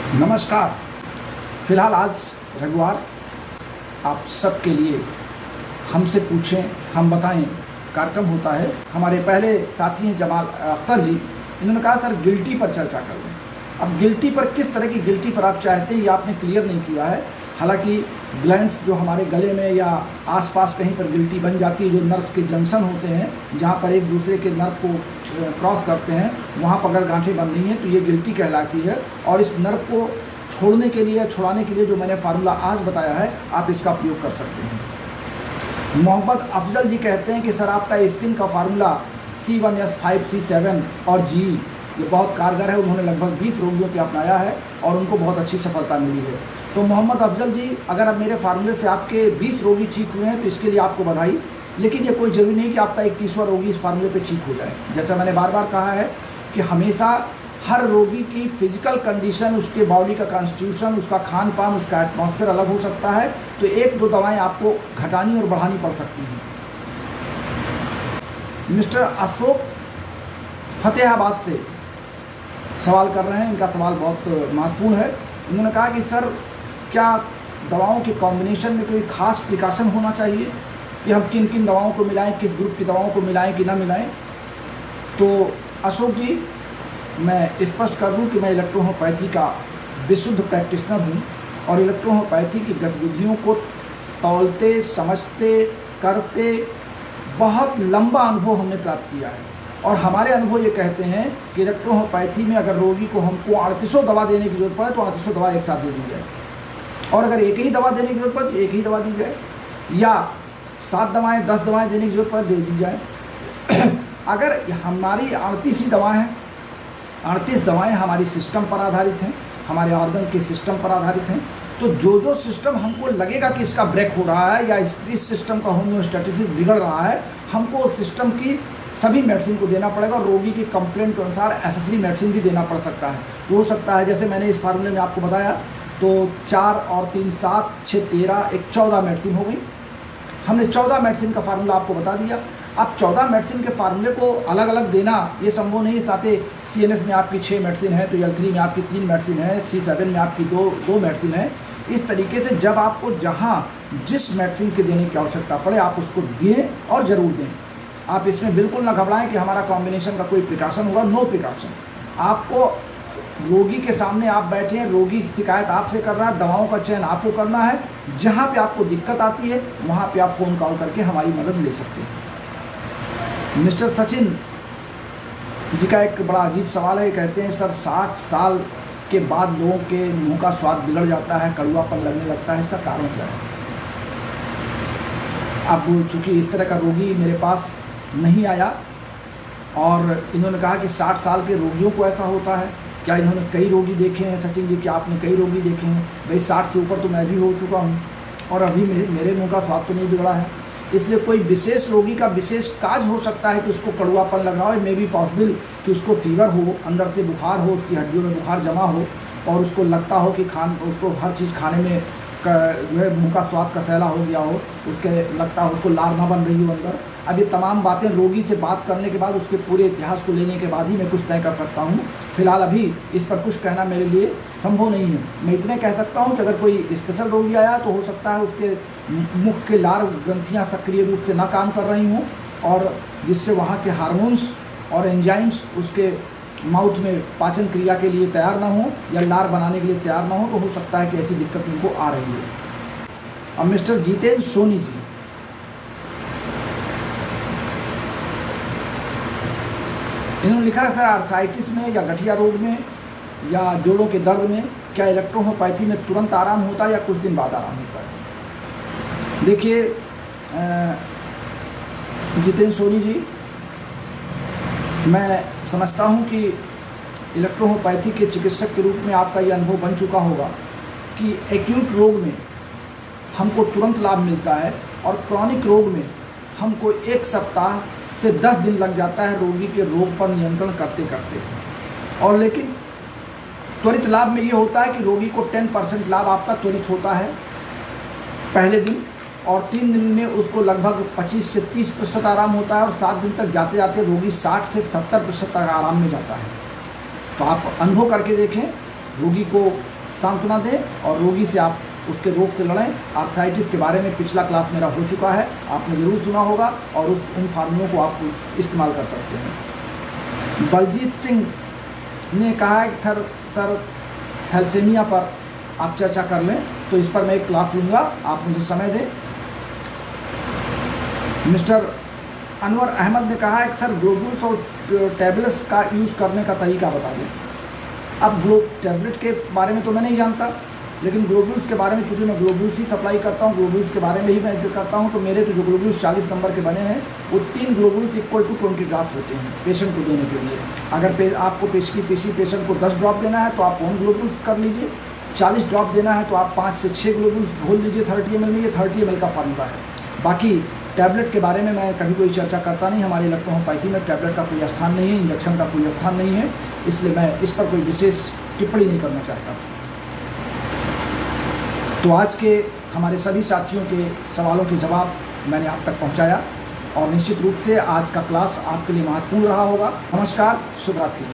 नमस्कार। फिलहाल आज रविवार आप सबके लिए हमसे पूछें हम बताएं कार्यक्रम होता है। हमारे पहले साथी हैं जमाल अख्तर जी, इन्होंने कहा सर गिल्टी पर चर्चा कर लें। अब गिल्टी पर किस तरह की गिल्टी पर आप चाहते हैं ये आपने क्लियर नहीं किया है। हालांकि ग्लैंड्स जो हमारे गले में या आसपास कहीं पर गिल्टी बन जाती है, जो नर्व के जंक्शन होते हैं जहाँ पर एक दूसरे के नर्व को क्रॉस करते हैं, वहाँ पर अगर गांठें बन रही हैं तो ये गिल्टी कहलाती है। और इस नर्व को छोड़ने के लिए, छुड़ाने के लिए जो मैंने फार्मूला आज बताया है, आप इसका प्रयोग कर सकते हैं। मोहम्मद अफजल जी कहते हैं कि सर आपका स्किन का फार्मूला C1S5 C7 और G ये बहुत कारगर है। उन्होंने लगभग 20 रोगियों पे अपनाया है और उनको बहुत अच्छी सफलता मिली है। तो मोहम्मद अफजल जी, अगर अब मेरे फार्मूले से आपके 20 रोगी ठीक हुए हैं तो इसके लिए आपको बधाई। लेकिन ये कोई ज़रूरी नहीं कि आपका 21वां रोगी इस फार्मूले पे ठीक हो जाए। जैसा मैंने बार बार कहा है कि हमेशा हर रोगी की फिजिकल कंडीशन, उसके बॉडी का कॉन्स्टिट्यूशन, उसका खान पान, उसका एटमॉस्फेयर अलग हो सकता है। तो एक दो दवाएँ आपको घटानी और बढ़ानी पड़ सकती हैं। मिस्टर अशोक फतेहाबाद से सवाल कर रहे हैं, इनका सवाल बहुत महत्वपूर्ण है। उन्होंने कहा कि सर क्या दवाओं के कॉम्बिनेशन में कोई खास प्रिकॉशन होना चाहिए कि हम किन किन दवाओं को मिलाएं, किस ग्रुप की दवाओं को मिलाएं कि ना मिलाएं। तो अशोक जी, मैं स्पष्ट कर दूं कि मैं इलेक्ट्रोहोम्योपैथी का विशुद्ध प्रैक्टिशनर हूं और इलेक्ट्रोहोम्योपैथी की गतिविधियों को तौलते, समझते, करते बहुत लंबा अनुभव हमने प्राप्त किया है। और हमारे अनुभव ये कहते हैं कि इलेक्ट्रोहोम्योपैथी में अगर रोगी को हमको 38 दवा देने की जरूरत पड़े तो 38 दवा एक साथ दे दी जाए, और अगर एक ही दवा देने की जरूरत पड़े तो एक ही दवा दी जाए, या 7 दवाएं 10 दवाएं देने की जरूरत पड़े दे दी जाए। अगर हमारी 38 ही दवा हैं, 38 दवाएं हमारी सिस्टम पर आधारित हैं, हमारे ऑर्गन के सिस्टम पर आधारित हैं, तो जो सिस्टम हमको लगेगा कि इसका ब्रेक हो रहा है या इस सिस्टम का होम्योस्टैटिस बिगड़ रहा है, हमको उस सिस्टम की सभी मेडिसिन को देना पड़ेगा। और रोगी की कंप्लेंट के अनुसार एसेसरी मेडिसिन भी देना पड़ सकता है। तो हो सकता है जैसे मैंने इस फार्मूले में आपको बताया, तो 4 और 3 7 6 13 एक 14 मेडिसिन हो गई। हमने 14 मेडिसिन का फार्मूला आपको बता दिया। अब 14 मेडिसिन के फार्मूले को अलग अलग देना ये संभव नहीं है। साथ CNS में आपकी 6 मेडिसिन है तो L3 में आपकी 3 मेडिसिन है, C7 में आपकी दो मेडिसिन है। इस तरीके से जब आपको जहाँ जिस मेडिसिन के देने की आवश्यकता पड़े आप उसको दें और ज़रूर दें। आप इसमें बिल्कुल ना घबराएं कि हमारा कॉम्बिनेशन का कोई प्रिकॉशन होगा। No precaution. आपको रोगी के सामने आप बैठे हैं, रोगी शिकायत आपसे कर रहा है, दवाओं का चयन आपको करना है। जहाँ पे आपको दिक्कत आती है वहाँ पे आप फ़ोन कॉल करके हमारी मदद ले सकते हैं। मिस्टर सचिन जी का एक बड़ा अजीब सवाल है। कहते हैं सर 60 साल के बाद लोगों के मुँह का स्वाद बिगड़ जाता है, कड़वापन लगने लगता है, इसका कारण क्या है? अब चूँकि इस तरह का रोगी मेरे पास नहीं आया और इन्होंने कहा कि 60 साल के रोगियों को ऐसा होता है क्या? इन्होंने कई रोगी देखे हैं सचिन जी, क्या आपने कई रोगी देखे हैं? भाई 60 से ऊपर तो मैं भी हो चुका हूँ और अभी मेरे मुंह का स्वाद तो नहीं बिगड़ा है। इसलिए कोई विशेष रोगी का विशेष काज हो सकता है कि उसको कड़वापन लग रहा हो। मे बी पॉसिबल कि उसको फीवर हो, अंदर से बुखार हो, उसकी हड्डियों में बुखार जमा हो और उसको लगता हो कि उसको हर चीज़ खाने में जो है मुँह का स्वाद कसैला हो गया हो, उसके लगता हो उसको लार ना बन रही हो अंदर। अब ये तमाम बातें रोगी से बात करने के बाद, उसके पूरे इतिहास को लेने के बाद ही मैं कुछ तय कर सकता हूँ। फिलहाल अभी इस पर कुछ कहना मेरे लिए संभव नहीं है। मैं इतने कह सकता हूँ कि अगर कोई स्पेशल रोगी आया तो हो सकता है उसके मुख के लार ग्रंथियाँ सक्रिय रूप से ना काम कर रही हों और जिससे वहाँ के हार्मोन्स और एंजाइम्स उसके माउथ में पाचन क्रिया के लिए तैयार ना हो या लार बनाने के लिए तैयार ना हो, तो हो सकता है कि ऐसी दिक्कत उनको आ रही है। अब मिस्टर जितेंद्र सोनी जी, इन्होंने लिखा है सर आर्थराइटिस में या गठिया रोग में या जोड़ों के दर्द में क्या इलेक्ट्रोहोम्योपैथी में तुरंत आराम होता है या कुछ दिन बाद आराम होता है? देखिए जितेंद्र सोनी जी, मैं समझता हूं कि इलेक्ट्रोहोम्योपैथी के चिकित्सक के रूप में आपका ये अनुभव बन चुका होगा कि एक्यूट रोग में हमको तुरंत लाभ मिलता है और क्रॉनिक रोग में हमको 1 सप्ताह से 10 दिन लग जाता है रोगी के रोग पर नियंत्रण करते करते। और लेकिन त्वरित लाभ में ये होता है कि रोगी को 10% लाभ आपका त्वरित होता है पहले दिन, और 3 दिन में उसको लगभग 25 से 30% आराम होता है और 7 दिन तक जाते जाते रोगी 60 से 70% तक आराम में जाता है। तो आप अनुभव करके देखें, रोगी को सांत्वना दें और रोगी से आप उसके रोग से लड़ें। आर्थराइटिस के बारे में पिछला क्लास मेरा हो चुका है, आपने ज़रूर सुना होगा और उन फार्मूलों को आप इस्तेमाल कर सकते हैं। बलजीत सिंह ने कहा है कि सर थैलेसीमिया पर आप चर्चा कर लें, तो इस पर मैं एक क्लास लूँगा, आप मुझे समय दें। मिस्टर अनवर अहमद ने कहा है कि सर ग्लोबुल्स और टैबलेट्स का यूज़ करने का तरीका बता दें। अब टैबलेट के बारे में तो मैं नहीं जानता, लेकिन ग्लोबुल्स के बारे में चूँकि मैं ग्लोबुल्स ही सप्लाई करता हूँ, ग्लोबुल्स के बारे में ही मैं करता हूँ, तो मेरे तो जो ग्लोबुल्स 40 नंबर के बने हैं वो 3 ग्लोबुल्स इक्वल टू 20 ड्रॉप्स होते हैं पेशेंट को देने के लिए। अगर आपको पेशेंट को 10 ड्रॉप देना है तो आप 1 ग्लोबुल्स कर लीजिए, 40 ड्रॉप देना है तो आप 5 से 6 ग्लोबुल्स घोल लीजिए 30 ml में। ये 30 ml का फार्मूला है। बाकी टैबलेट के बारे में मैं कभी कोई चर्चा करता नहीं, हमारे इलेक्ट्रोहोम्योपैथी में टैबलेट का कोई स्थान नहीं है, इंजेक्शन का कोई स्थान नहीं है, इसलिए मैं इस पर कोई विशेष टिप्पणी नहीं करना चाहता। तो आज के हमारे सभी साथियों के सवालों के जवाब मैंने आप तक पहुंचाया और निश्चित रूप से आज का क्लास आपके लिए महत्वपूर्ण रहा होगा। नमस्कार, शुभ रात्रि।